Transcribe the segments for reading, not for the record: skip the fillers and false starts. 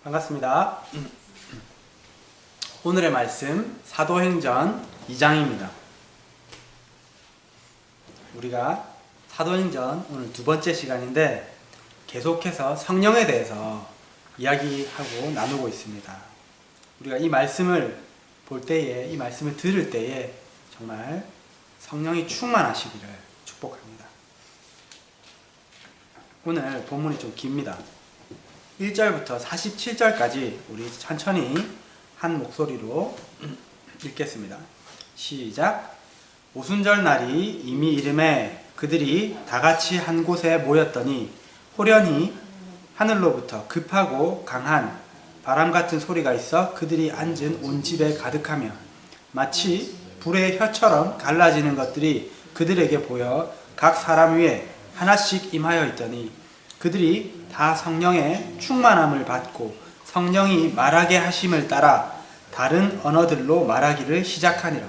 반갑습니다. 오늘의 말씀 사도행전 2장입니다. 우리가 사도행전 오늘 두 번째 시간인데 계속해서 성령에 대해서 이야기하고 나누고 있습니다. 우리가 이 말씀을 볼 때에, 이 말씀을 들을 때에 정말 성령이 충만하시기를 축복합니다. 오늘 본문이 좀 깁니다. 1절부터 47절까지 우리 천천히 한 목소리로 읽겠습니다. 시작. 오순절 날이 이미 이름에 그들이 다같이 한 곳에 모였더니 호련히 하늘로부터 급하고 강한 바람 같은 소리가 있어 그들이 앉은 온 집에 가득하며 마치 불의 혀처럼 갈라지는 것들이 그들에게 보여 각 사람 위에 하나씩 임하여 있더니 그들이 다 성령의 충만함을 받고 성령이 말하게 하심을 따라 다른 언어들로 말하기를 시작하니라.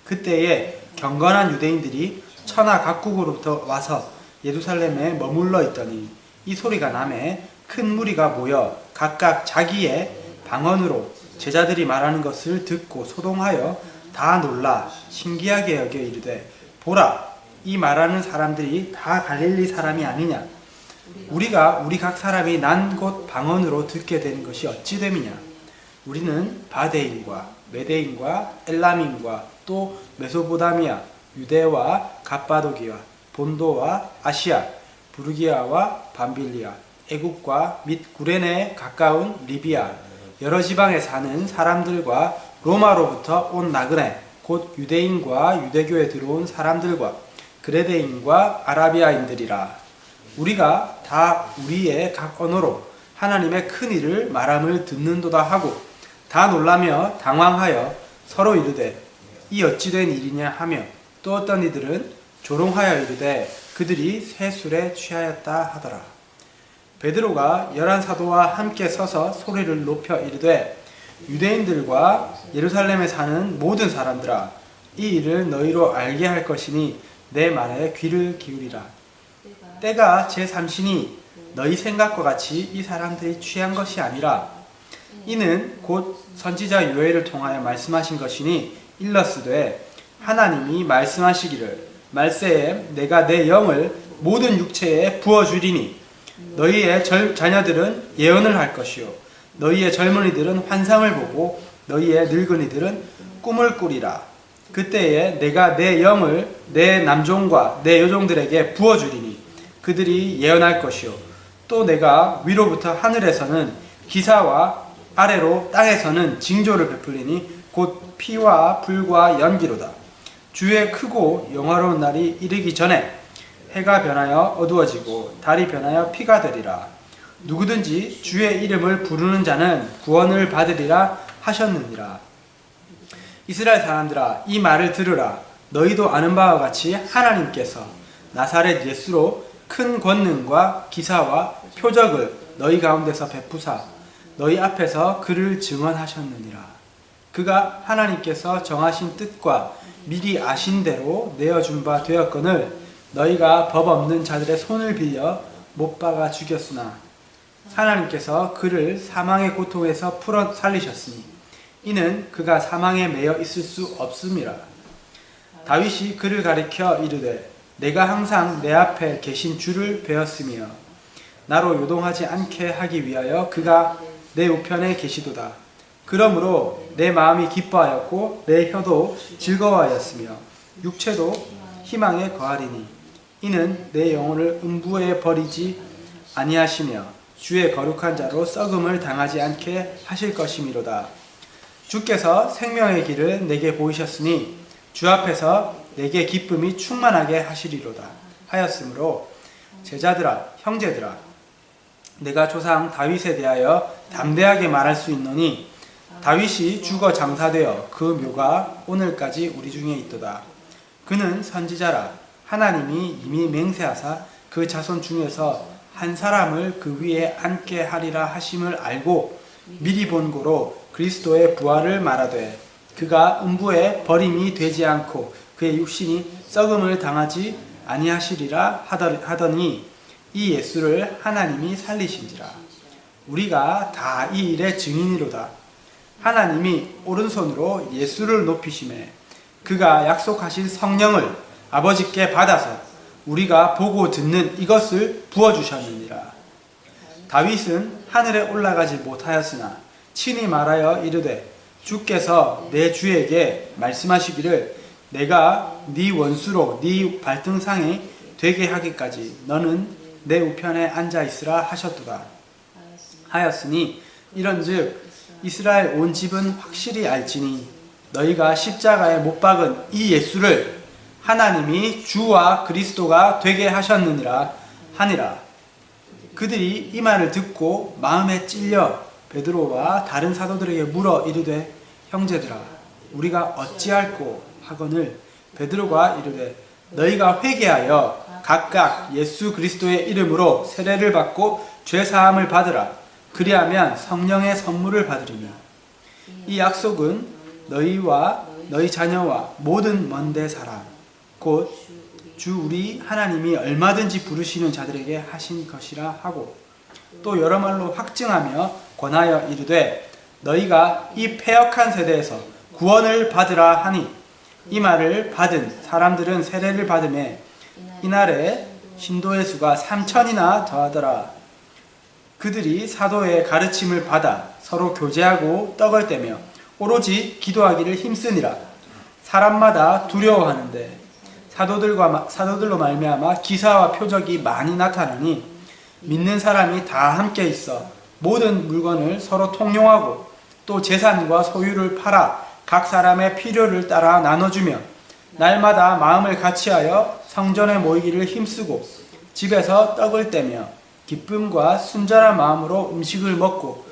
그때에 경건한 유대인들이 천하 각국으로부터 와서 예루살렘에 머물러 있더니 이 소리가 나매 큰 무리가 모여 각각 자기의 방언으로 제자들이 말하는 것을 듣고 소동하여 다 놀라 신기하게 여겨 이르되 보라, 이 말하는 사람들이 다 갈릴리 사람이 아니냐? 우리가 우리 각 사람이 난 곳 방언으로 듣게 된 것이 어찌 됨이냐? 우리는 바데인과 메데인과 엘람인과 또 메소포다미아, 유대와 갑바도기와 본도와 아시아, 부르기아와 밤빌리아, 애국과 및 구레네에 가까운 리비아, 여러 지방에 사는 사람들과 로마로부터 온 나그네, 곧 유대인과 유대교에 들어온 사람들과 그레데인과 아라비아인들이라. 우리가 다 우리의 각 언어로 하나님의 큰 일을 말함을 듣는도다 하고 다 놀라며 당황하여 서로 이르되 이 어찌 된 일이냐 하며 또 어떤 이들은 조롱하여 이르되 그들이 새 술에 취하였다 하더라. 베드로가 11 사도와 함께 서서 소리를 높여 이르되 유대인들과 예루살렘에 사는 모든 사람들아, 이 일을 너희로 알게 할 것이니 내 말에 귀를 기울이라. 때가 제3시니 너희 생각과 같이 이 사람들이 취한 것이 아니라 이는 곧 선지자 요엘을 통하여 말씀하신 것이니 일러스되 하나님이 말씀하시기를 말세에 내가 내 영을 모든 육체에 부어주리니 너희의 자녀들은 예언을 할 것이요 너희의 젊은이들은 환상을 보고 너희의 늙은이들은 꿈을 꾸리라. 그때에 내가 내 영을 내 남종과 내 여종들에게 부어주리니 그들이 예언할 것이요 또 내가 위로부터 하늘에서는 기사와 아래로 땅에서는 징조를 베풀리니 곧 피와 불과 연기로다. 주의 크고 영화로운 날이 이르기 전에 해가 변하여 어두워지고 달이 변하여 피가 되리라. 누구든지 주의 이름을 부르는 자는 구원을 받으리라 하셨느니라. 이스라엘 사람들아, 이 말을 들으라. 너희도 아는 바와 같이 하나님께서 나사렛 예수로 큰 권능과 기사와 표적을 너희 가운데서 베푸사 너희 앞에서 그를 증언하셨느니라. 그가 하나님께서 정하신 뜻과 미리 아신 대로 내어준 바 되었거늘 너희가 법 없는 자들의 손을 빌려 못 박아 죽였으나 하나님께서 그를 사망의 고통에서 풀어 살리셨으니 이는 그가 사망에 매여 있을 수 없음이라. 다윗이 그를 가리켜 이르되 내가 항상 내 앞에 계신 주를 배웠으며 나로 요동하지 않게 하기 위하여 그가 내 우편에 계시도다. 그러므로 내 마음이 기뻐하였고 내 혀도 즐거워하였으며 육체도 희망에 거하리니 이는 내 영혼을 음부에 버리지 아니하시며 주의 거룩한 자로 썩음을 당하지 않게 하실 것이미로다. 주께서 생명의 길을 내게 보이셨으니 주 앞에서 내게 기쁨이 충만하게 하시리로다 하였으므로 제자들아, 형제들아, 내가 조상 다윗에 대하여 담대하게 말할 수 있노니 다윗이 죽어 장사되어 그 묘가 오늘까지 우리 중에 있도다. 그는 선지자라. 하나님이 이미 맹세하사 그 자손 중에서 한 사람을 그 위에 앉게 하리라 하심을 알고 미리 본 고로 그리스도의 부활을 말하되 그가 음부에 버림이 되지 않고 그의 육신이 썩음을 당하지 아니하시리라 하더니 이 예수를 하나님이 살리신지라. 우리가 다 이 일의 증인이로다. 하나님이 오른손으로 예수를 높이심에 그가 약속하신 성령을 아버지께 받아서 우리가 보고 듣는 이것을 부어주셨느니라. 다윗은 하늘에 올라가지 못하였으나 친히 말하여 이르되 주께서 내 주에게 말씀하시기를 내가 네 원수로 네 발등상에 되게 하기까지 너는 내 우편에 앉아 있으라 하셨도다 하였으니 이런즉 이스라엘 온 집은 확실히 알지니 너희가 십자가에 못 박은 이 예수를 하나님이 주와 그리스도가 되게 하셨느니라 하니라. 그들이 이 말을 듣고 마음에 찔려 베드로와 다른 사도들에게 물어 이르되 형제들아 우리가 어찌할꼬 하거늘 베드로가 이르되 너희가 회개하여 각각 예수 그리스도의 이름으로 세례를 받고 죄사함을 받으라. 그리하면 성령의 선물을 받으리니 이 약속은 너희와 너희 자녀와 모든 먼데 사람 곧 주 우리 하나님이 얼마든지 부르시는 자들에게 하신 것이라 하고 또 여러 말로 확증하며 권하여 이르되 너희가 이 패역한 세대에서 구원을 받으라 하니 이 말을 받은 사람들은 세례를 받음에 이날에 신도의 수가 3,000이나 더하더라. 그들이 사도의 가르침을 받아 서로 교제하고 떡을 떼며 오로지 기도하기를 힘쓰니라. 사람마다 두려워하는데 사도들로 말미암아 기사와 표적이 많이 나타나니 믿는 사람이 다 함께 있어 모든 물건을 서로 통용하고 또 재산과 소유를 팔아 각 사람의 필요를 따라 나눠주며 날마다 마음을 같이하여 성전에 모이기를 힘쓰고 집에서 떡을 떼며 기쁨과 순전한 마음으로 음식을 먹고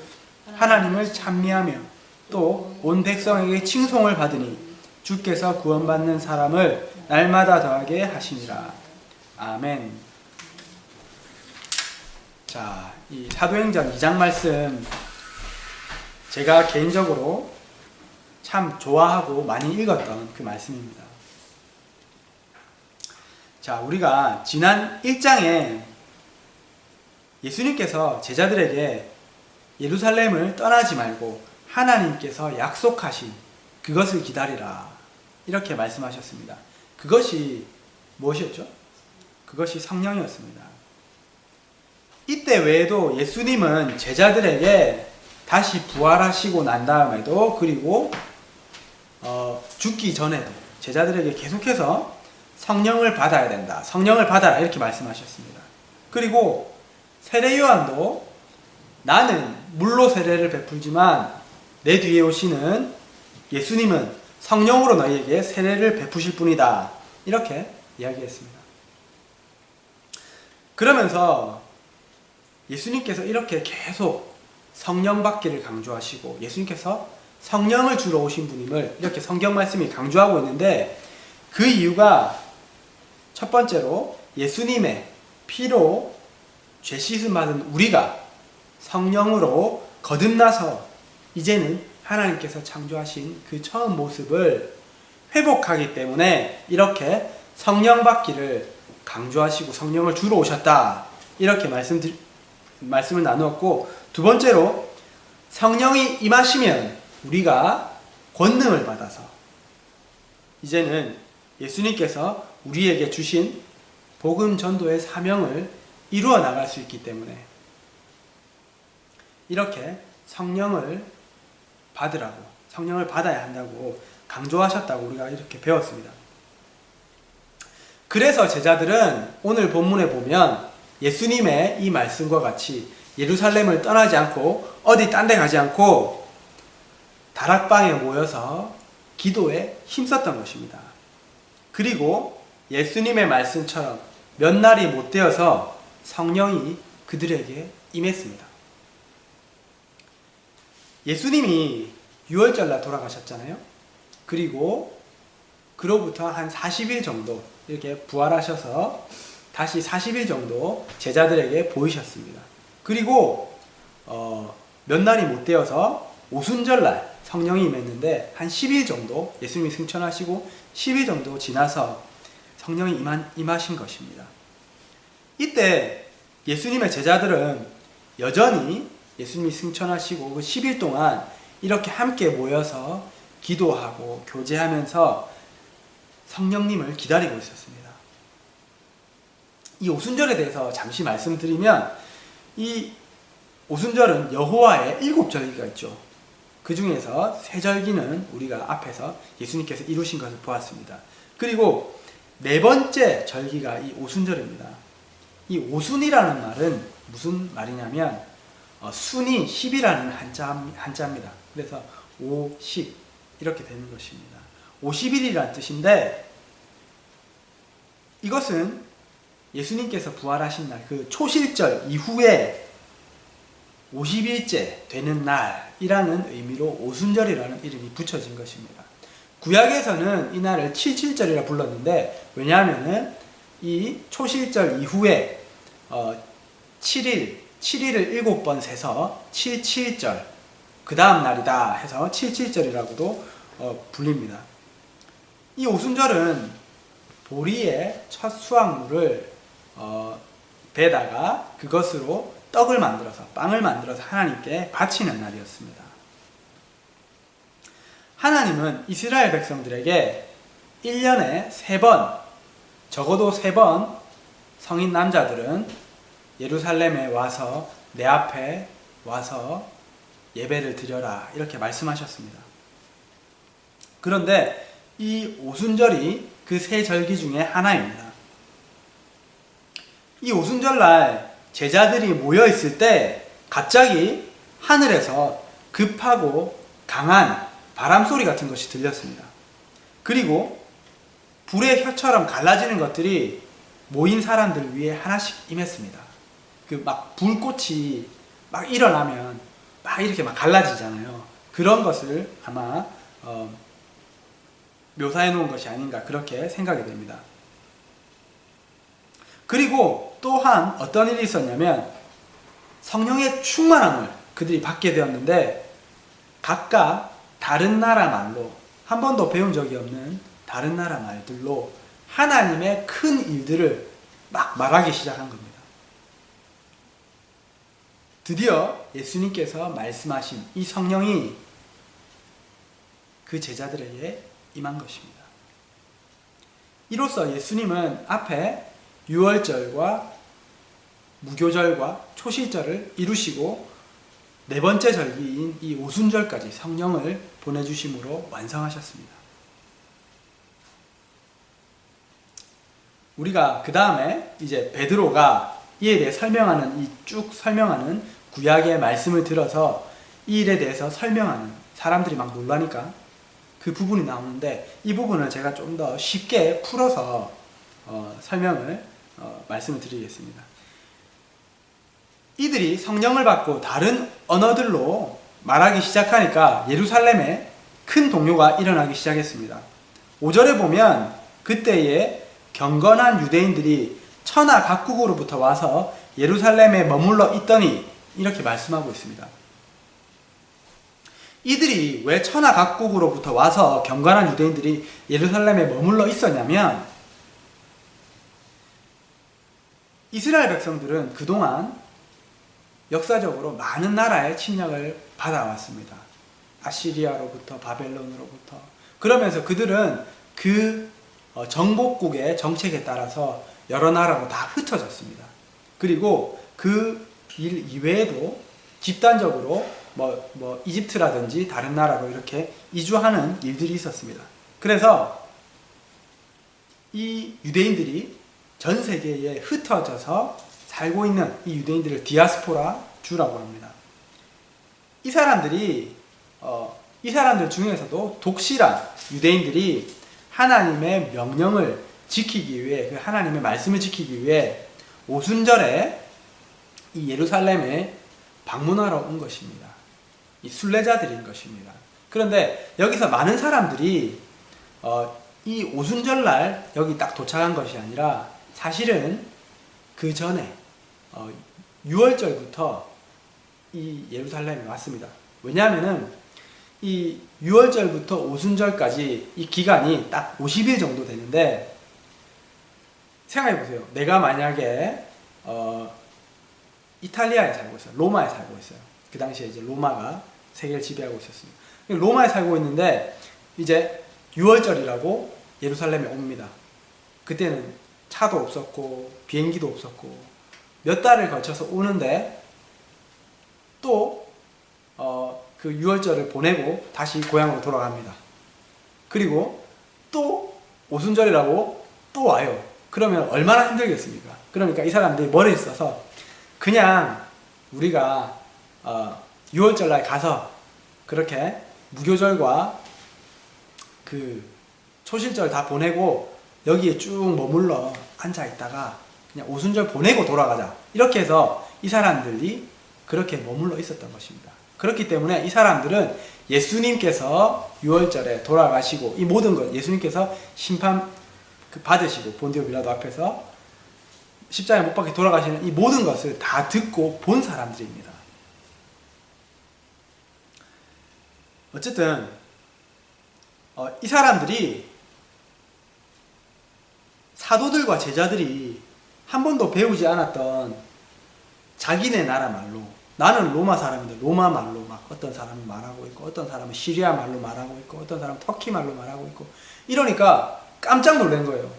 하나님을 찬미하며 또 온 백성에게 칭송을 받으니 주께서 구원받는 사람을 날마다 더하게 하시니라. 아멘. 자, 이 사도행전 2장 말씀 제가 개인적으로 참 좋아하고 많이 읽었던 그 말씀입니다. 자, 우리가 지난 1장에 예수님께서 제자들에게 예루살렘을 떠나지 말고 하나님께서 약속하신 그것을 기다리라 이렇게 말씀하셨습니다. 그것이 무엇이었죠? 그것이 성령이었습니다. 이때 외에도 예수님은 제자들에게 다시 부활하시고 난 다음에도 그리고 죽기 전에도 제자들에게 계속해서 성령을 받아야 된다. 성령을 받아라 이렇게 말씀하셨습니다. 그리고 세례 요한도 나는 물로 세례를 베풀지만 내 뒤에 오시는 예수님은 성령으로 너희에게 세례를 베푸실 뿐이다. 이렇게 이야기했습니다. 그러면서 예수님께서 이렇게 계속 성령 받기를 강조하시고 예수님께서 성령을 주러 오신 분임을 이렇게 성경 말씀이 강조하고 있는데 그 이유가 첫 번째로 예수님의 피로 죄 씻음 받은 우리가 성령으로 거듭나서 이제는 하나님께서 창조하신 그 처음 모습을 회복하기 때문에 이렇게 성령 받기를 강조하시고 성령을 주러 오셨다. 이렇게 말씀을 나누었고 두 번째로 성령이 임하시면 우리가 권능을 받아서 이제는 예수님께서 우리에게 주신 복음 전도의 사명을 이루어 나갈 수 있기 때문에 이렇게 성령을 받으라고 성령을 받아야 한다고 강조하셨다고 우리가 이렇게 배웠습니다. 그래서 제자들은 오늘 본문에 보면 예수님의 이 말씀과 같이 예루살렘을 떠나지 않고 어디 딴 데 가지 않고 다락방에 모여서 기도에 힘썼던 것입니다. 그리고 예수님의 말씀처럼 몇 날이 못 되어서 성령이 그들에게 임했습니다. 예수님이 6월절날 돌아가셨잖아요. 그리고 그로부터 한 40일 정도 이렇게 부활하셔서 다시 40일 정도 제자들에게 보이셨습니다. 그리고 몇 날이 못 되어서 오순절날 성령이 임했는데 한 10일 정도 예수님이 승천하시고 10일 정도 지나서 성령이 임하신 것입니다. 이때 예수님의 제자들은 여전히 예수님이 승천하시고 그 10일 동안 이렇게 함께 모여서 기도하고 교제하면서 성령님을 기다리고 있었습니다. 이 오순절에 대해서 잠시 말씀드리면, 이 오순절은 여호와의 7절기가 있죠. 그 중에서 3절기는 우리가 앞에서 예수님께서 이루신 것을 보았습니다. 그리고 4번째 절기가 이 오순절입니다. 이 오순이라는 말은 무슨 말이냐면 순이 10이라는 한자입니다. 그래서 5, 10 이렇게 되는 것입니다. 50일이라는 뜻인데, 이것은 예수님께서 부활하신 날 그 초실절 이후에 50일째 되는 날이라는 의미로 오순절이라는 이름이 붙여진 것입니다. 구약에서는 이 날을 77절이라 불렀는데, 왜냐하면 이 초실절 이후에 7일을 7번 세서 77절, 그 다음 날이다 해서 77절이라고도 불립니다. 이 오순절은 보리의 첫 수확물을 배다가 그것으로 떡을 만들어서, 빵을 만들어서 하나님께 바치는 날이었습니다. 하나님은 이스라엘 백성들에게 1년에 3번, 적어도 3번 성인 남자들은 예루살렘에 와서 내 앞에 와서 예배를 드려라, 이렇게 말씀하셨습니다. 그런데 이 오순절이 그 3절기 중에 하나입니다. 이 오순절날 제자들이 모여있을 때 갑자기 하늘에서 급하고 강한 바람소리 같은 것이 들렸습니다. 그리고 불의 혀처럼 갈라지는 것들이 모인 사람들 위에 하나씩 임했습니다. 그 막 불꽃이 막 일어나면 막 이렇게 막 갈라지잖아요. 그런 것을 아마 묘사해 놓은 것이 아닌가, 그렇게 생각이 됩니다. 그리고 또한 어떤 일이 있었냐면, 성령의 충만함을 그들이 받게 되었는데, 각각 다른 나라 말로, 한 번도 배운 적이 없는 다른 나라 말들로 하나님의 큰 일들을 막 말하기 시작한 겁니다. 드디어 예수님께서 말씀하신 이 성령이 그 제자들에게 임한 것입니다. 이로써 예수님은 앞에 유월절과 무교절과 초실절을 이루시고 4번째 절기인 이 오순절까지 성령을 보내주심으로 완성하셨습니다. 우리가 그 다음에 이제 베드로가 이에 대해 설명하는, 이 쭉 설명하는 구약의 말씀을 들어서 이 일에 대해서 설명하는, 사람들이 막 놀라니까 그 부분이 나오는데, 이 부분을 제가 좀 더 쉽게 풀어서 말씀을 드리겠습니다. 이들이 성령을 받고 다른 언어들로 말하기 시작하니까 예루살렘에 큰 동요가 일어나기 시작했습니다. 5절에 보면 그때에 경건한 유대인들이 천하 각국으로부터 와서 예루살렘에 머물러 있더니, 이렇게 말씀하고 있습니다. 이들이 왜 천하 각국으로부터 와서 경건한 유대인들이 예루살렘에 머물러 있었냐면, 이스라엘 백성들은 그동안 역사적으로 많은 나라의 침략을 받아왔습니다. 아시리아로부터, 바벨론으로부터. 그러면서 그들은 그 정복국의 정책에 따라서 여러 나라로 다 흩어졌습니다. 그리고 그 일 이외에도 집단적으로 이집트라든지 다른 나라로 이렇게 이주하는 일들이 있었습니다. 그래서 이 유대인들이 전 세계에 흩어져서 살고 있는 이 유대인들을 디아스포라 주라고 합니다. 이 사람들 중에서도 독실한 유대인들이 하나님의 명령을 지키기 위해, 그 하나님의 말씀을 지키기 위해 오순절에 이 예루살렘에 방문하러 온 것입니다. 이 순례자들인 것입니다. 그런데 여기서 많은 사람들이 이 오순절날 여기 딱 도착한 것이 아니라, 사실은 그 전에 6월절부터 이 예루살렘에 왔습니다. 왜냐하면은 이 6월절부터 오순절까지 이 기간이 딱 50일 정도 되는데, 생각해보세요. 내가 만약에 이탈리아에 살고 있어요. 로마에 살고 있어요. 그 당시에 이제 로마가 세계를 지배하고 있었습니다. 로마에 살고 있는데 이제 6월절이라고 예루살렘에 옵니다. 그때는 차도 없었고 비행기도 없었고 몇 달을 거쳐서 오는데 또 그 6월절을 보내고 다시 고향으로 돌아갑니다. 그리고 또 오순절이라고 또 와요. 그러면 얼마나 힘들겠습니까? 그러니까 이 사람들이 머리를 써서 그냥 우리가 6월절날 가서 그렇게 무교절과 그 초실절 다 보내고 여기에 쭉 머물러 앉아 있다가 그냥 오순절 보내고 돌아가자. 이렇게 해서 이 사람들이 그렇게 머물러 있었던 것입니다. 그렇기 때문에 이 사람들은 예수님께서 6월절에 돌아가시고 이 모든 것 예수님께서 심판 받으시고 본디오 빌라도 앞에서 십자가에 못 박혀 돌아가시는 이 모든 것을 다 듣고 본 사람들입니다. 어쨌든 이 사람들이 사도들과 제자들이 한 번도 배우지 않았던 자기네 나라 말로, 나는 로마 사람인데 로마 말로 막 어떤 사람은 말하고 있고 어떤 사람은 시리아 말로 말하고 있고 어떤 사람은 터키 말로 말하고 있고 이러니까 깜짝 놀란 거예요.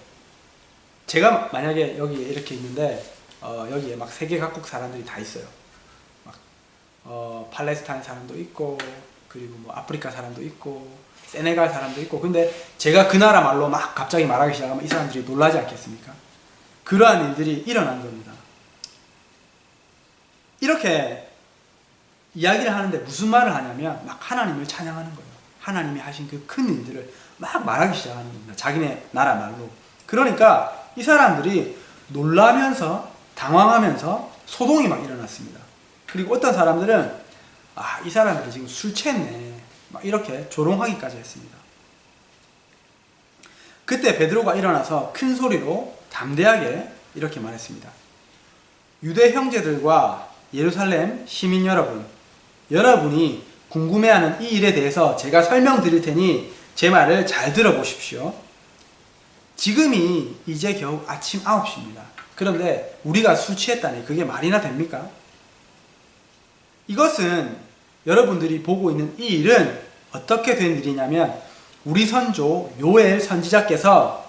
제가 만약에 여기 이렇게 있는데 여기에 막 세계 각국 사람들이 다 있어요. 막 팔레스타인 사람도 있고 그리고 뭐 아프리카 사람도 있고 세네갈 사람도 있고 근데 제가 그 나라 말로 막 갑자기 말하기 시작하면 이 사람들이 놀라지 않겠습니까? 그러한 일들이 일어난 겁니다. 이렇게 이야기를 하는데 무슨 말을 하냐면 막 하나님을 찬양하는 거예요. 하나님이 하신 그 큰 일들을 막 말하기 시작하는 겁니다. 자기네 나라 말로. 그러니까 이 사람들이 놀라면서 당황하면서 소동이 막 일어났습니다. 그리고 어떤 사람들은 이 사람들이 지금 술 취했네 막 이렇게 조롱하기까지 했습니다. 그때 베드로가 일어나서 큰 소리로 담대하게 이렇게 말했습니다. 유대 형제들과 예루살렘 시민 여러분, 여러분이 궁금해하는 이 일에 대해서 제가 설명드릴 테니 제 말을 잘 들어보십시오. 지금이 이제 겨우 아침 9시입니다. 그런데 우리가 술 취했다니 그게 말이나 됩니까? 이것은 여러분들이 보고 있는 이 일은 어떻게 된 일이냐면 우리 선조 요엘 선지자께서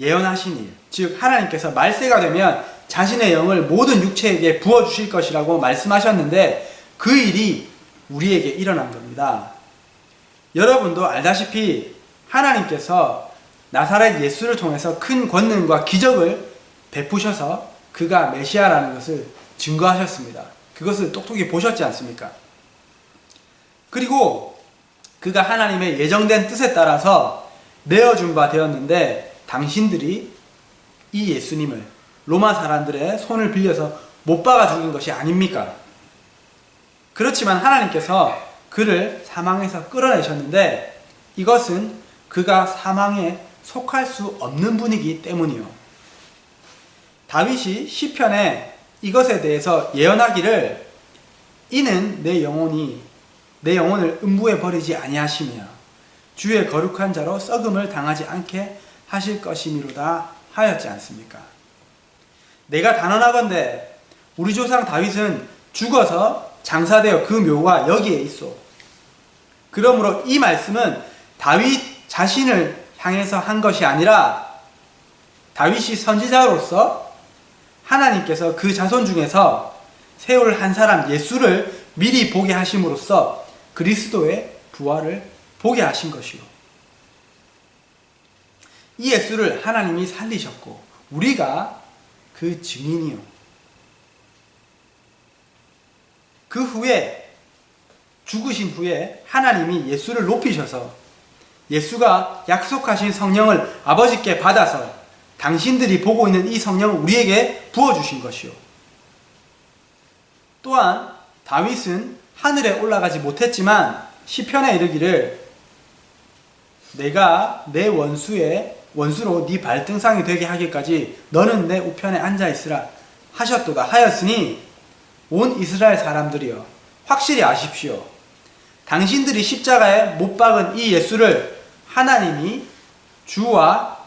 예언하신 일, 즉 하나님께서 말세가 되면 자신의 영을 모든 육체에게 부어주실 것이라고 말씀하셨는데 그 일이 우리에게 일어난 겁니다. 여러분도 알다시피 하나님께서 나사렛 예수를 통해서 큰 권능과 기적을 베푸셔서 그가 메시아라는 것을 증거하셨습니다. 그것을 똑똑히 보셨지 않습니까? 그리고 그가 하나님의 예정된 뜻에 따라서 내어준 바 되었는데 당신들이 이 예수님을 로마 사람들의 손을 빌려서 못 박아 죽인 것이 아닙니까? 그렇지만 하나님께서 그를 사망에서 끌어내셨는데 이것은 그가 사망에 속할 수 없는 분이기 때문이요. 다윗이 시편에 이것에 대해서 예언하기를 이는 내 영혼을 음부에 버리지 아니하시며 주의 거룩한 자로 썩음을 당하지 않게 하실 것이미로다 하였지 않습니까? 내가 단언하건대 우리 조상 다윗은 죽어서 장사되어 그 묘가 여기에 있어. 그러므로 이 말씀은 다윗 자신을 향해서 한 것이 아니라 다윗이 선지자로서 하나님께서 그 자손 중에서 세울 한 사람 예수를 미리 보게 하심으로써 그리스도의 부활을 보게 하신 것이요. 이 예수를 하나님이 살리셨고 우리가 그 증인이요. 그 후에 죽으신 후에 하나님이 예수를 높이셔서 예수가 약속하신 성령을 아버지께 받아서 당신들이 보고 있는 이 성령을 우리에게 부어주신 것이요. 또한 다윗은 하늘에 올라가지 못했지만 시편에 이르기를 내가 내 원수로 네 발등상이 되게 하기까지 너는 내 우편에 앉아있으라 하셨도다 하였으니 온 이스라엘 사람들이여 확실히 아십시오. 당신들이 십자가에 못 박은 이 예수를 하나님이 주와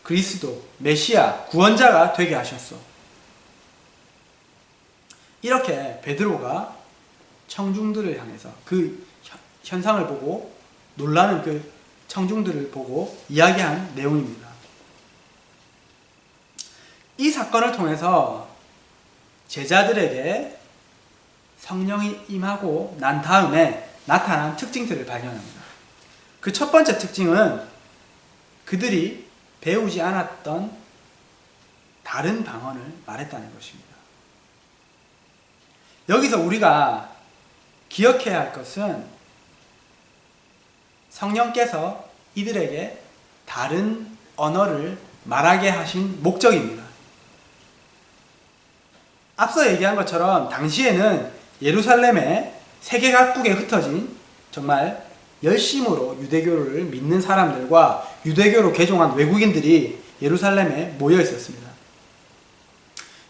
그리스도 메시아 구원자가 되게 하셨소. 이렇게 베드로가 청중들을 향해서 그 현상을 보고 놀라는 그 청중들을 보고 이야기한 내용입니다. 이 사건을 통해서 제자들에게 성령이 임하고 난 다음에 나타난 특징들을 발견합니다. 그 첫 번째 특징은 그들이 배우지 않았던 다른 방언을 말했다는 것입니다. 여기서 우리가 기억해야 할 것은 성령께서 이들에게 다른 언어를 말하게 하신 목적입니다. 앞서 얘기한 것처럼 당시에는 예루살렘에 세계 각국에 흩어진 정말 열심으로 유대교를 믿는 사람들과 유대교로 개종한 외국인들이 예루살렘에 모여 있었습니다.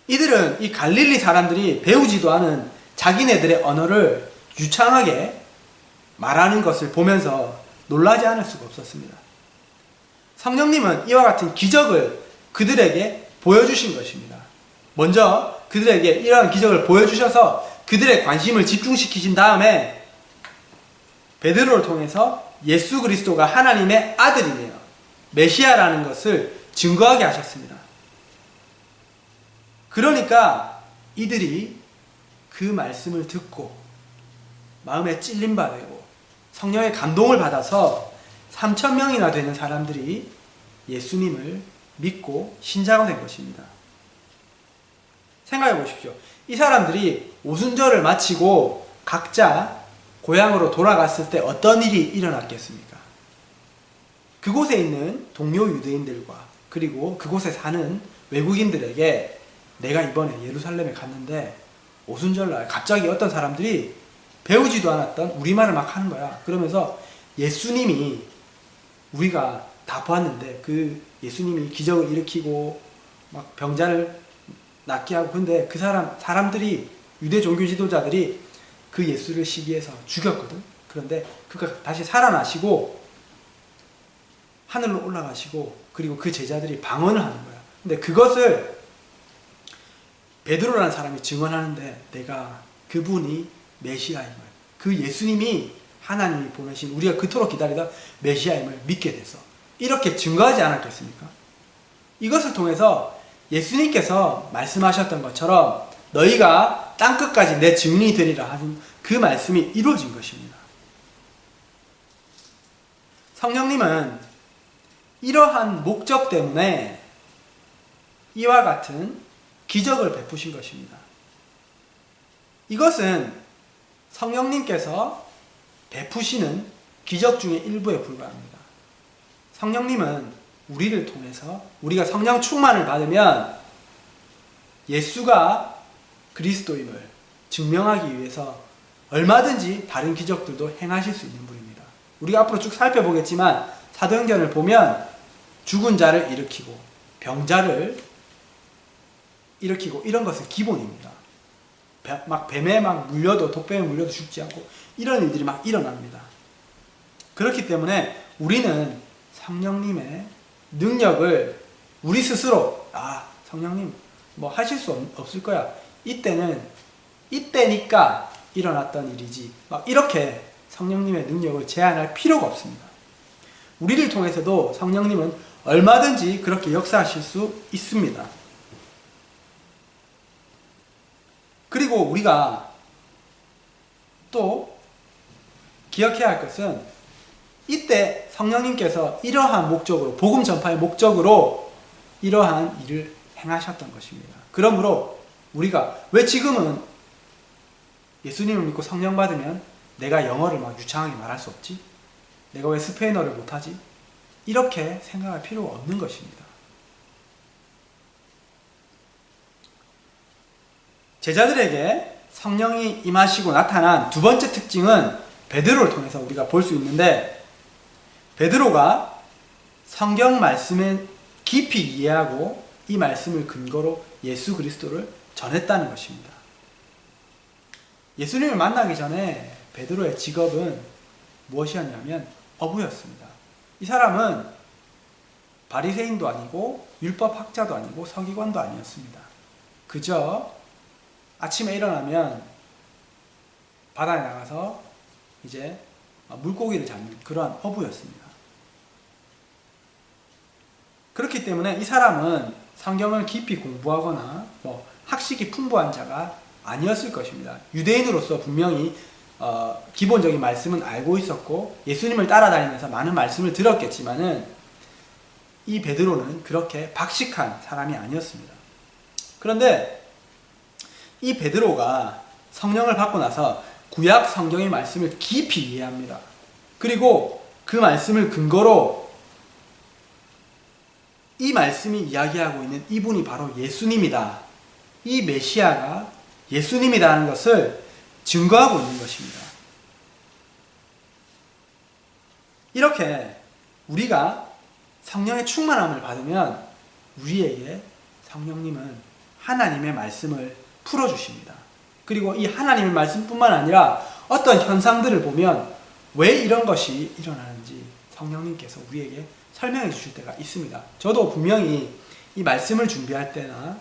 이들은 이 갈릴리 사람들이 배우지도 않은 자기네들의 언어를 유창하게 말하는 것을 보면서 놀라지 않을 수가 없었습니다. 성령님은 이와 같은 기적을 그들에게 보여주신 것입니다. 먼저 그들에게 이러한 기적을 보여주셔서 그들의 관심을 집중시키신 다음에 베드로를 통해서 예수 그리스도가 하나님의 아들이며 메시아라는 것을 증거하게 하셨습니다. 그러니까 이들이 그 말씀을 듣고 마음에 찔림바 되고 성령의 감동을 받아서 3,000명이나 되는 사람들이 예수님을 믿고 신자가 된 것입니다. 생각해 보십시오. 이 사람들이 오순절을 마치고 각자 고향으로 돌아갔을 때 어떤 일이 일어났겠습니까? 그곳에 있는 동료 유대인들과 그리고 그곳에 사는 외국인들에게 내가 이번에 예루살렘에 갔는데 오순절날 갑자기 어떤 사람들이 배우지도 않았던 우리말을 막 하는 거야. 그러면서 예수님이 우리가 다 보았는데 그 예수님이 기적을 일으키고 막 병자를 낫게 하고 근데 그 사람들이 유대 종교 지도자들이 그 예수를 시기해서 죽였거든. 그런데 그가 다시 살아나시고 하늘로 올라가시고 그리고 그 제자들이 방언을 하는 거야. 근데 그것을 베드로라는 사람이 증언하는데 내가 그분이 메시아임을 그 예수님이 하나님이 보내신 우리가 그토록 기다리던 메시아임을 믿게 돼서 이렇게 증거하지 않았겠습니까? 이것을 통해서 예수님께서 말씀하셨던 것처럼 너희가 땅끝까지 내 증인이 되리라 하신 그 말씀이 이루어진 것입니다. 성령님은 이러한 목적 때문에 이와 같은 기적을 베푸신 것입니다. 이것은 성령님께서 베푸시는 기적 중의 일부에 불과합니다. 성령님은 우리를 통해서 우리가 성령 충만을 받으면 예수가 그리스도임을 증명하기 위해서 얼마든지 다른 기적들도 행하실 수 있는 분입니다. 우리가 앞으로 쭉 살펴보겠지만 사도행전을 보면 죽은 자를 일으키고 병자를 일으키고 이런 것은 기본입니다. 막 뱀에 막 물려도 독뱀에 물려도 죽지 않고 이런 일들이 막 일어납니다. 그렇기 때문에 우리는 성령님의 능력을 우리 스스로 성령님 뭐 하실 수 없을 거야. 이때니까 일어났던 일이지. 막 이렇게 성령님의 능력을 제한할 필요가 없습니다. 우리를 통해서도 성령님은 얼마든지 그렇게 역사하실 수 있습니다. 그리고 우리가 또 기억해야 할 것은 이때 성령님께서 이러한 목적으로 복음 전파의 목적으로 이러한 일을 행하셨던 것입니다. 그러므로 우리가 왜 지금은 예수님을 믿고 성령 받으면 내가 영어를 막 유창하게 말할 수 없지? 내가 왜 스페인어를 못하지? 이렇게 생각할 필요가 없는 것입니다. 제자들에게 성령이 임하시고 나타난 두 번째 특징은 베드로를 통해서 우리가 볼 수 있는데 베드로가 성경 말씀을 깊이 이해하고 이 말씀을 근거로 예수 그리스도를 전했다는 것입니다. 예수님을 만나기 전에 베드로의 직업은 무엇이었냐면 어부였습니다. 이 사람은 바리새인도 아니고 율법학자도 아니고 서기관도 아니었습니다. 그저 아침에 일어나면 바다에 나가서 이제 물고기를 잡는 그러한 어부였습니다. 그렇기 때문에 이 사람은 성경을 깊이 공부하거나 학식이 풍부한 자가 아니었을 것입니다. 유대인으로서 분명히 기본적인 말씀은 알고 있었고 예수님을 따라다니면서 많은 말씀을 들었겠지만은 이 베드로는 그렇게 박식한 사람이 아니었습니다. 그런데 이 베드로가 성령을 받고 나서 구약 성경의 말씀을 깊이 이해합니다. 그리고 그 말씀을 근거로 이 말씀이 이야기하고 있는 이분이 바로 예수님이다. 이 메시아가 예수님이라는 것을 증거하고 있는 것입니다. 이렇게 우리가 성령의 충만함을 받으면 우리에게 성령님은 하나님의 말씀을 풀어주십니다. 그리고 이 하나님의 말씀뿐만 아니라 어떤 현상들을 보면 왜 이런 것이 일어나는지 성령님께서 우리에게 설명해 주실 때가 있습니다. 저도 분명히 이 말씀을 준비할 때나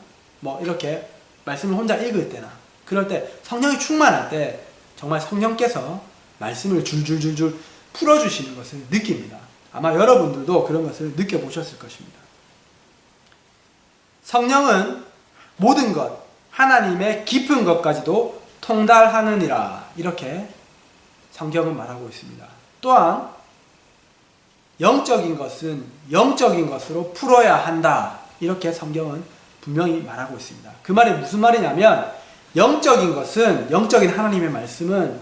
이렇게 말씀을 혼자 읽을 때나 그럴 때 성령이 충만할 때 정말 성령께서 말씀을 줄줄줄줄 풀어주시는 것을 느낍니다. 아마 여러분들도 그런 것을 느껴보셨을 것입니다. 성령은 모든 것, 하나님의 깊은 것까지도 통달하느니라 이렇게 성경은 말하고 있습니다. 또한 영적인 것은 영적인 것으로 풀어야 한다 이렇게 성경은 분명히 말하고 있습니다. 그 말이 무슨 말이냐면 영적인 것은 영적인 하나님의 말씀은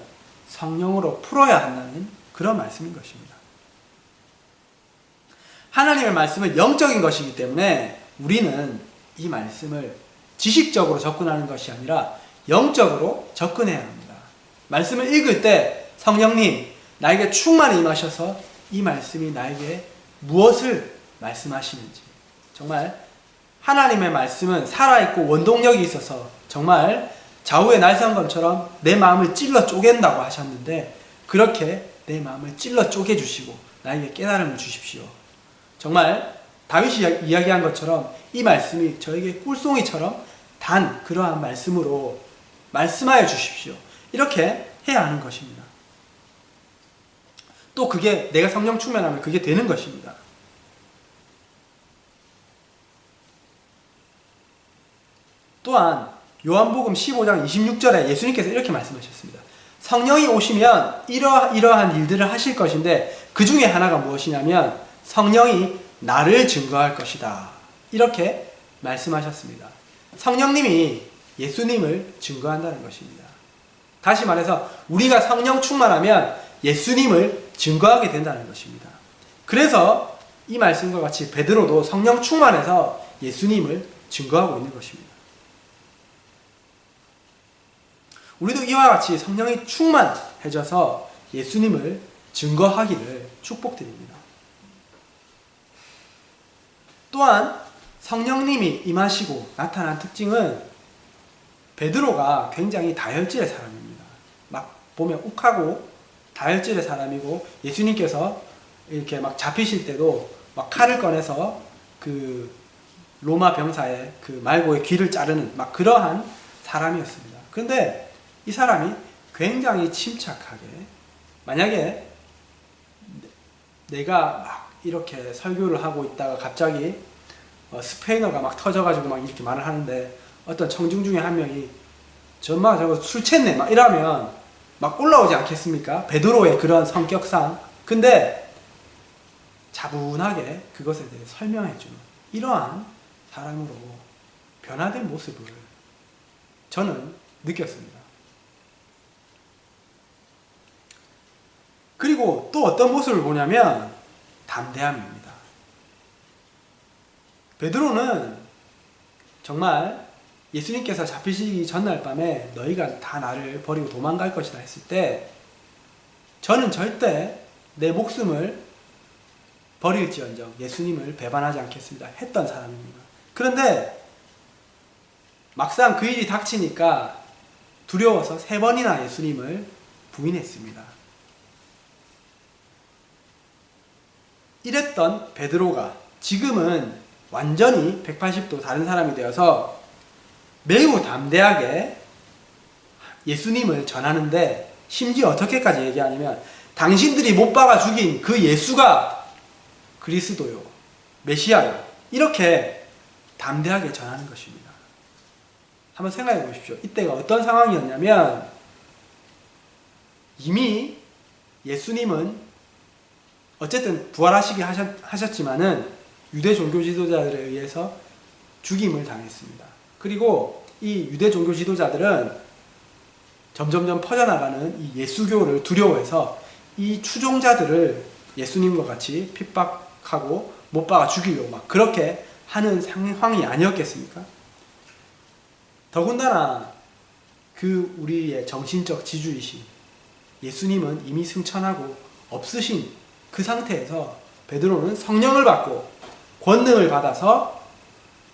성령으로 풀어야 한다는 그런 말씀인 것입니다. 하나님의 말씀은 영적인 것이기 때문에 우리는 이 말씀을 지식적으로 접근하는 것이 아니라 영적으로 접근해야 합니다. 말씀을 읽을 때 성령님 나에게 충만히 임하셔서 이 말씀이 나에게 무엇을 말씀하시는지 정말 하나님의 말씀은 살아있고 원동력이 있어서 정말 좌우의 날성검처럼 내 마음을 찔러 쪼갠다고 하셨는데 그렇게 내 마음을 찔러 쪼개주시고 나에게 깨달음을 주십시오. 정말 다윗이 이야기한 것처럼 이 말씀이 저에게 꿀송이처럼 단 그러한 말씀으로 말씀하여 주십시오. 이렇게 해야 하는 것입니다. 또 그게 내가 성령 충만하면 그게 되는 것입니다. 또한 요한복음 15장 26절에 예수님께서 이렇게 말씀하셨습니다. 성령이 오시면 이러한 일들을 하실 것인데 그 중에 하나가 무엇이냐면 성령이 나를 증거할 것이다. 이렇게 말씀하셨습니다. 성령님이 예수님을 증거한다는 것입니다. 다시 말해서 우리가 성령 충만하면 예수님을 증거하게 된다는 것입니다. 그래서 이 말씀과 같이 베드로도 성령 충만해서 예수님을 증거하고 있는 것입니다. 우리도 이와 같이 성령이 충만해져서 예수님을 증거하기를 축복드립니다. 또한 성령님이 임하시고 나타난 특징은 베드로가 굉장히 다혈질의 사람입니다. 막 보면 욱하고 다혈질의 사람이고 예수님께서 이렇게 막 잡히실 때도 막 칼을 꺼내서 그 로마 병사의 그 말고의 귀를 자르는 막 그러한 사람이었습니다. 그런데 이 사람이 굉장히 침착하게 만약에 내가 막 이렇게 설교를 하고 있다가 갑자기 스페인어가 막 터져가지고 막 이렇게 말을 하는데 어떤 청중 중에 한 명이 정말 저거 술 챘네 막 이러면 막 올라오지 않겠습니까? 베드로의 그런 성격상. 근데 차분하게 그것에 대해 설명해주는 이러한 사람으로 변화된 모습을 저는 느꼈습니다. 그리고 또 어떤 모습을 보냐면 담대함입니다. 베드로는 정말 예수님께서 잡히시기 전날 밤에 너희가 다 나를 버리고 도망갈 것이다 했을 때 저는 절대 내 목숨을 버릴지언정 예수님을 배반하지 않겠습니다 했던 사람입니다. 그런데 막상 그 일이 닥치니까 두려워서 3번이나 예수님을 부인했습니다. 이랬던 베드로가 지금은 완전히 180도 다른 사람이 되어서 매우 담대하게 예수님을 전하는데 심지어 어떻게까지 얘기하냐면 당신들이 못 박아 죽인 그 예수가 그리스도요, 메시아요, 이렇게 담대하게 전하는 것입니다. 한번 생각해 보십시오. 이때가 어떤 상황이었냐면 이미 예수님은 어쨌든 부활하시게 하셨지만은 유대 종교 지도자들에 의해서 죽임을 당했습니다. 그리고 이 유대 종교 지도자들은 점점점 퍼져나가는 이 예수교를 두려워해서 이 추종자들을 예수님과 같이 핍박하고 못 박아 죽이려고 막 그렇게 하는 상황이 아니었겠습니까? 더군다나 그 우리의 정신적 지주이신 예수님은 이미 승천하고 없으신 그 상태에서 베드로는 성령을 받고 권능을 받아서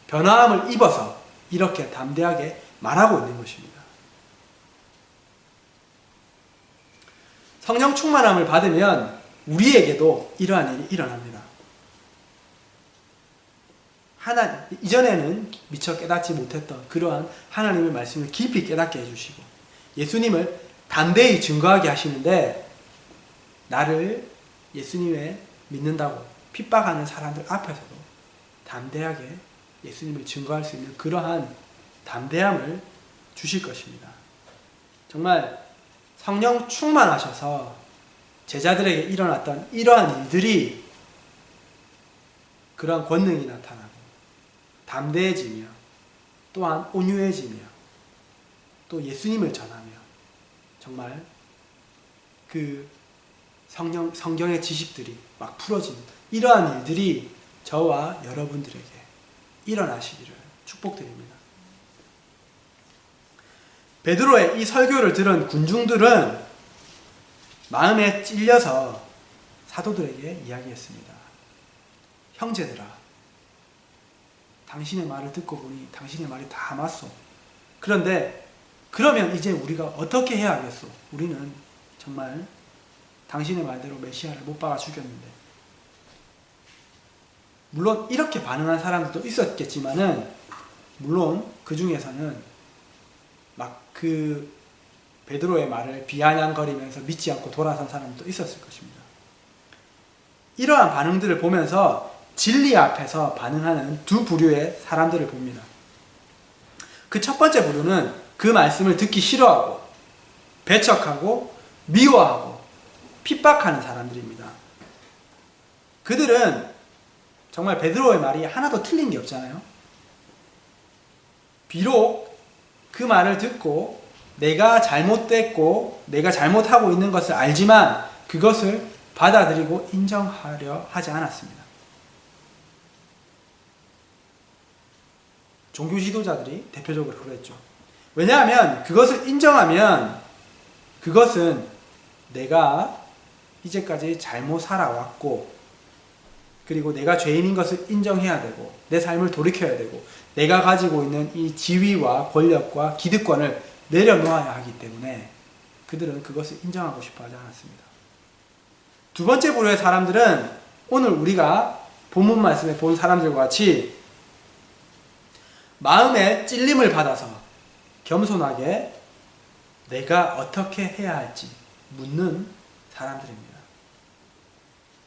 변화함을 입어서 이렇게 담대하게 말하고 있는 것입니다. 성령 충만함을 받으면 우리에게도 이러한 일이 일어납니다. 이전에는 미처 깨닫지 못했던 그러한 하나님의 말씀을 깊이 깨닫게 해주시고 예수님을 담대히 증거하게 하시는데 나를 예수님의 믿는다고 핍박하는 사람들 앞에서도 담대하게 예수님을 증거할 수 있는 그러한 담대함을 주실 것입니다. 정말 성령 충만하셔서 제자들에게 일어났던 이러한 일들이 그러한 권능이 나타나고 담대해지며 또한 온유해지며 또 예수님을 전하며 정말 그 성경의 지식들이 막 풀어지는 이러한 일들이 저와 여러분들에게 일어나시기를 축복드립니다. 베드로의 이 설교를 들은 군중들은 마음에 찔려서 사도들에게 이야기했습니다. 형제들아, 당신의 말을 듣고 보니 당신의 말이 다 맞소. 그런데 그러면 이제 우리가 어떻게 해야 하겠소? 우리는 정말 당신의 말대로 메시아를 못 박아 죽였는데. 물론 이렇게 반응한 사람들도 있었겠지만은 물론 그 중에서는 막 그 베드로의 말을 비아냥거리면서 믿지 않고 돌아선 사람도 있었을 것입니다. 이러한 반응들을 보면서 진리 앞에서 반응하는 두 부류의 사람들을 봅니다. 그 첫 번째 부류는 그 말씀을 듣기 싫어하고 배척하고 미워하고 핍박하는 사람들입니다. 그들은 정말 베드로의 말이 하나도 틀린 게 없잖아요. 비록 그 말을 듣고 내가 잘못됐고 내가 잘못하고 있는 것을 알지만 그것을 받아들이고 인정하려 하지 않았습니다. 종교 지도자들이 대표적으로 그랬죠. 왜냐하면 그것을 인정하면 그것은 내가 이제까지 잘못 살아왔고 그리고 내가 죄인인 것을 인정해야 되고 내 삶을 돌이켜야 되고 내가 가지고 있는 이 지위와 권력과 기득권을 내려놓아야 하기 때문에 그들은 그것을 인정하고 싶어 하지 않았습니다. 두 번째 부류의 사람들은 오늘 우리가 본문 말씀에 본 사람들과 같이 마음에 찔림을 받아서 겸손하게 내가 어떻게 해야 할지 묻는 사람들입니다.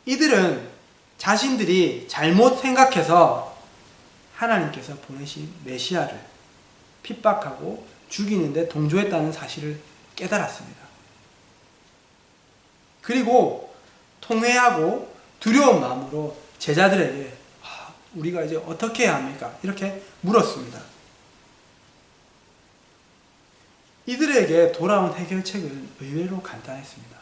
이들은 자신들이 잘못 생각해서 하나님께서 보내신 메시아를 핍박하고 죽이는데 동조했다는 사실을 깨달았습니다. 그리고 통회하고 두려운 마음으로 제자들에게 우리가 이제 어떻게 해야 합니까? 이렇게 물었습니다. 이들에게 돌아온 해결책은 의외로 간단했습니다.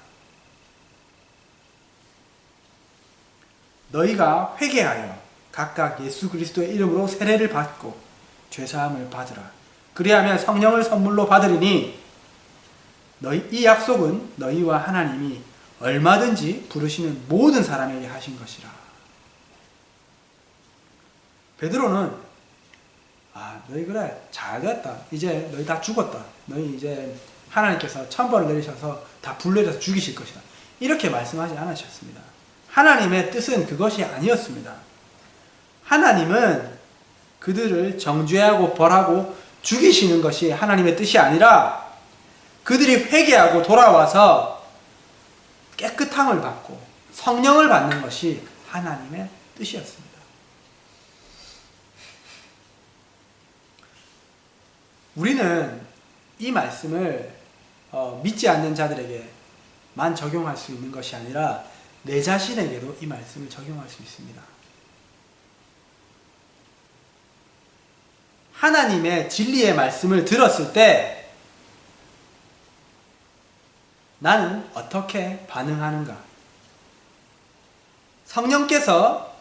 너희가 회개하여 각각 예수 그리스도의 이름으로 세례를 받고 죄사함을 받으라. 그리하면 성령을 선물로 받으리니 이 약속은 너희와 하나님이 얼마든지 부르시는 모든 사람에게 하신 것이라. 베드로는 너희 그래 잘됐다. 이제 너희 다 죽었다. 너희 이제 하나님께서 천벌을 내리셔서 다 불내려서 죽이실 것이다. 이렇게 말씀하지 않으셨습니다. 하나님의 뜻은 그것이 아니었습니다. 하나님은 그들을 정죄하고 벌하고 죽이시는 것이 하나님의 뜻이 아니라 그들이 회개하고 돌아와서 깨끗함을 받고 성령을 받는 것이 하나님의 뜻이었습니다. 우리는 이 말씀을 믿지 않는 자들에게만 적용할 수 있는 것이 아니라 내 자신에게도 이 말씀을 적용할 수 있습니다. 하나님의 진리의 말씀을 들었을 때 나는 어떻게 반응하는가? 성령께서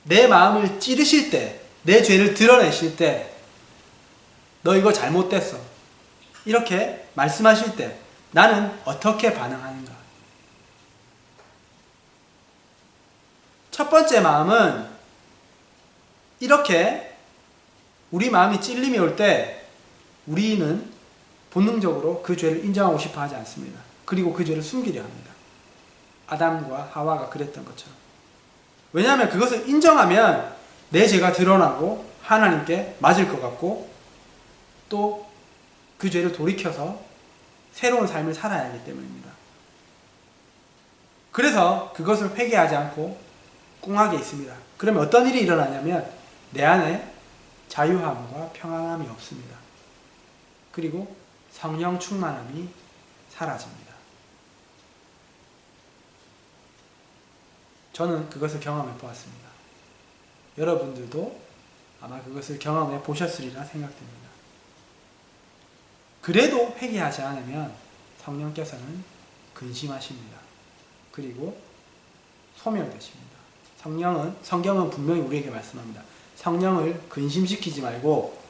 내 마음을 찌르실 때, 내 죄를 드러내실 때, 너 이거 잘못됐어, 이렇게 말씀하실 때 나는 어떻게 반응하는가? 첫 번째 마음은 이렇게 우리 마음이 찔림이 올 때 우리는 본능적으로 그 죄를 인정하고 싶어 하지 않습니다. 그리고 그 죄를 숨기려 합니다. 아담과 하와가 그랬던 것처럼. 왜냐하면 그것을 인정하면 내 죄가 드러나고 하나님께 맞을 것 같고 또 그 죄를 돌이켜서 새로운 삶을 살아야 하기 때문입니다. 그래서 그것을 회개하지 않고 꽁하게 있습니다. 그러면 어떤 일이 일어나냐면 내 안에 자유함과 평안함이 없습니다. 그리고 성령 충만함이 사라집니다. 저는 그것을 경험해 보았습니다. 여러분들도 아마 그것을 경험해 보셨으리라 생각됩니다. 그래도 회개하지 않으면 성령께서는 근심하십니다. 그리고 소멸되십니다. 성경은 분명히 우리에게 말씀합니다. 성령을 근심시키지 말고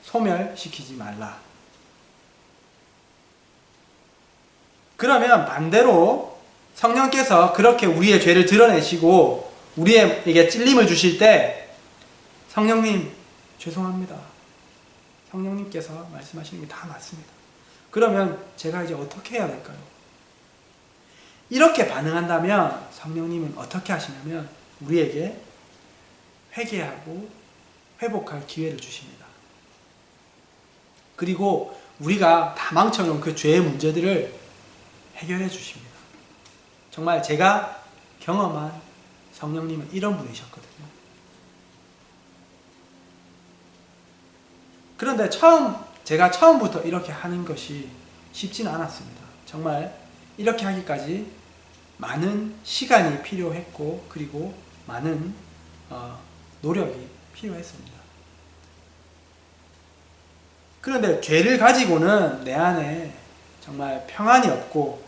소멸시키지 말라. 그러면 반대로 성령께서 그렇게 우리의 죄를 드러내시고 우리에게 찔림을 주실 때 성령님 죄송합니다. 성령님께서 말씀하시는 게 다 맞습니다. 그러면 제가 이제 어떻게 해야 될까요? 이렇게 반응한다면 성령님은 어떻게 하시냐면 우리에게 회개하고 회복할 기회를 주십니다. 그리고 우리가 다 망쳐놓은 그 죄의 문제들을 해결해 주십니다. 정말 제가 경험한 성령님은 이런 분이셨거든요. 그런데 제가 처음부터 이렇게 하는 것이 쉽지는 않았습니다. 정말 이렇게 하기까지 많은 시간이 필요했고 그리고 많은 노력이 필요했습니다. 그런데 죄를 가지고는 내 안에 정말 평안이 없고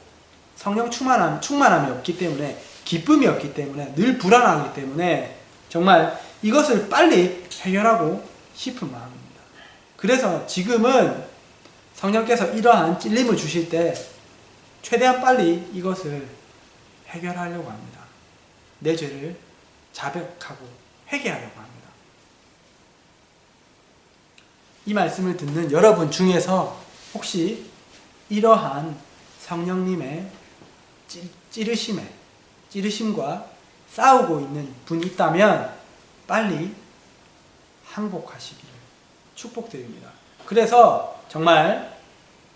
성령 충만함이 없기 때문에 기쁨이 없기 때문에 늘 불안하기 때문에 정말 이것을 빨리 해결하고 싶은 마음입니다. 그래서 지금은 성령께서 이러한 찔림을 주실 때 최대한 빨리 이것을 해결하려고 합니다. 내 죄를 자백하고 회개하려고 합니다. 이 말씀을 듣는 여러분 중에서 혹시 이러한 성령님의 찌르심과 싸우고 있는 분이 있다면 빨리 항복하시기를 축복드립니다. 그래서 정말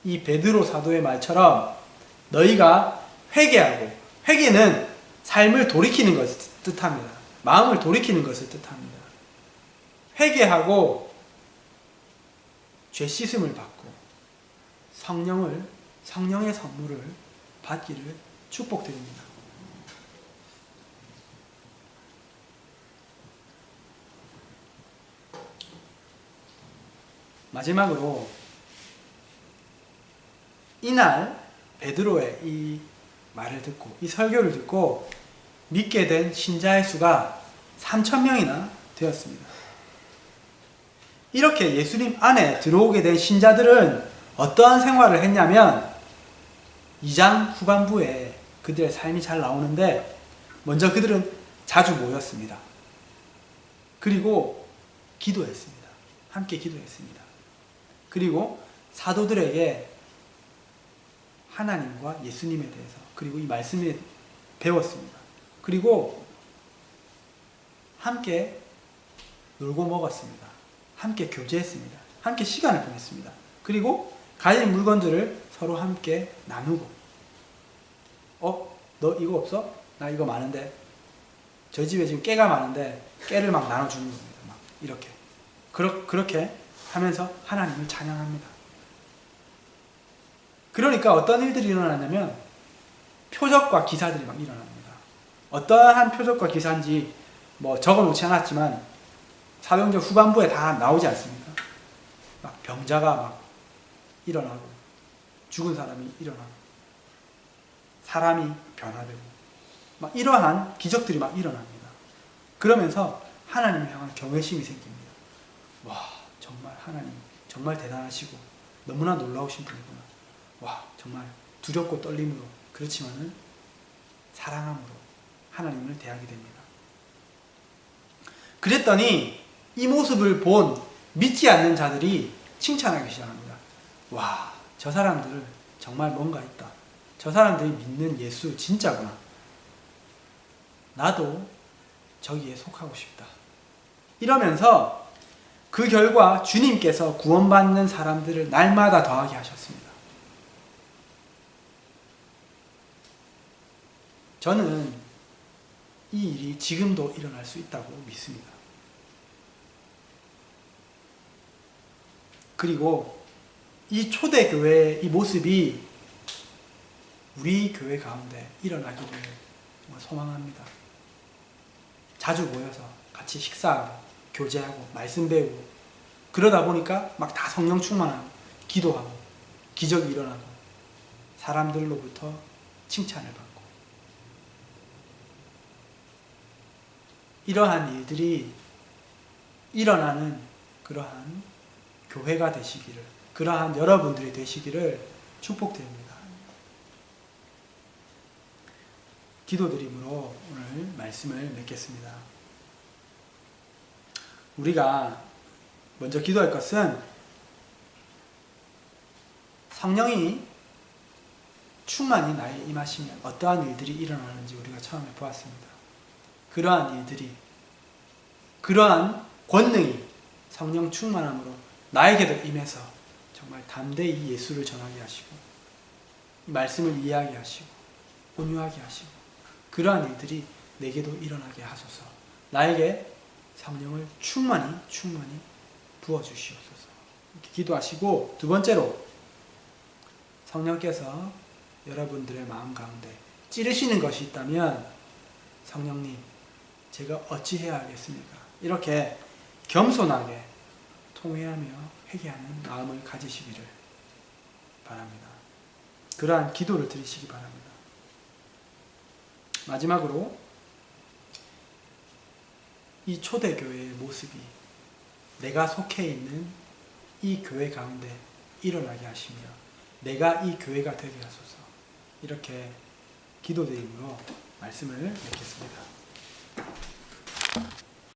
이 베드로 사도의 말처럼 너희가 회개하고, 회개는 삶을 돌이키는 것을 뜻합니다. 마음을 돌이키는 것을 뜻합니다. 회개하고 죄 씻음을 받고 성령의 선물을 받기를 축복드립니다. 마지막으로 이날 베드로의 이 말을 듣고 이 설교를 듣고 믿게 된 신자의 수가 3,000명이나 되었습니다. 이렇게 예수님 안에 들어오게 된 신자들은 어떠한 생활을 했냐면 2장 후반부에 그들의 삶이 잘 나오는데 먼저 그들은 자주 모였습니다. 그리고 기도했습니다. 함께 기도했습니다. 그리고 사도들에게 하나님과 예수님에 대해서 그리고 이 말씀을 배웠습니다. 그리고 함께 놀고 먹었습니다. 함께 교제했습니다. 함께 시간을 보냈습니다. 그리고 가진 물건들을 서로 함께 나누고, 너 이거 없어? 나 이거 많은데. 저희 집에 지금 깨가 많은데 깨를 막 나눠주는 겁니다. 막 이렇게. 그렇게 하면서 하나님을 찬양합니다. 그러니까 어떤 일들이 일어나냐면 표적과 기사들이 막 일어납니다. 어떠한 표적과 기사인지 뭐 적어놓지 않았지만 사도행전 후반부에 다 나오지 않습니까? 막 병자가 막 일어나고, 죽은 사람이 일어나고, 사람이 변화되고, 막 이러한 기적들이 막 일어납니다. 그러면서 하나님을 향한 경외심이 생깁니다. 와, 정말 하나님 정말 대단하시고 너무나 놀라우신 분이구나. 와, 정말 두렵고 떨림으로, 그렇지만은 사랑함으로 하나님을 대하게 됩니다. 그랬더니 이 모습을 본 믿지 않는 자들이 칭찬하기 시작합니다. 와, 저 사람들 정말 뭔가 있다. 저 사람들이 믿는 예수 진짜구나. 나도 저기에 속하고 싶다. 이러면서 그 결과 주님께서 구원받는 사람들을 날마다 더하게 하셨습니다. 저는 이 일이 지금도 일어날 수 있다고 믿습니다. 그리고 이 초대교회의 이 모습이 우리 교회 가운데 일어나기를 소망합니다. 자주 모여서 같이 식사하고 교제하고 말씀 배우고, 그러다 보니까 막 다 성령 충만하고 기도하고 기적이 일어나고 사람들로부터 칭찬을 받고, 이러한 일들이 일어나는 그러한 교회가 되시기를, 그러한 여러분들이 되시기를 축복드립니다. 기도드림으로 오늘 말씀을 맺겠습니다. 우리가 먼저 기도할 것은 성령이 충만히 나에 임하시면 어떠한 일들이 일어나는지 우리가 처음에 보았습니다. 그러한 일들이, 그러한 권능이 성령 충만함으로 나에게도 임해서 정말 담대히 예수를 전하게 하시고, 이 말씀을 이해하게 하시고 온유하게 하시고, 그러한 일들이 내게도 일어나게 하소서. 나에게 성령을 충만히 부어주시옵소서. 이렇게 기도하시고, 두 번째로 성령께서 여러분들의 마음 가운데 찌르시는 것이 있다면, 성령님 제가 어찌해야 하겠습니까? 이렇게 겸손하게 통회하며 회개하는 마음을 가지시기를 바랍니다. 그러한 기도를 드리시기 바랍니다. 마지막으로 이 초대교회의 모습이 내가 속해 있는 이 교회 가운데 일어나게 하시며 내가 이 교회가 되게 하소서. 이렇게 기도드림으로 말씀을 맺겠습니다.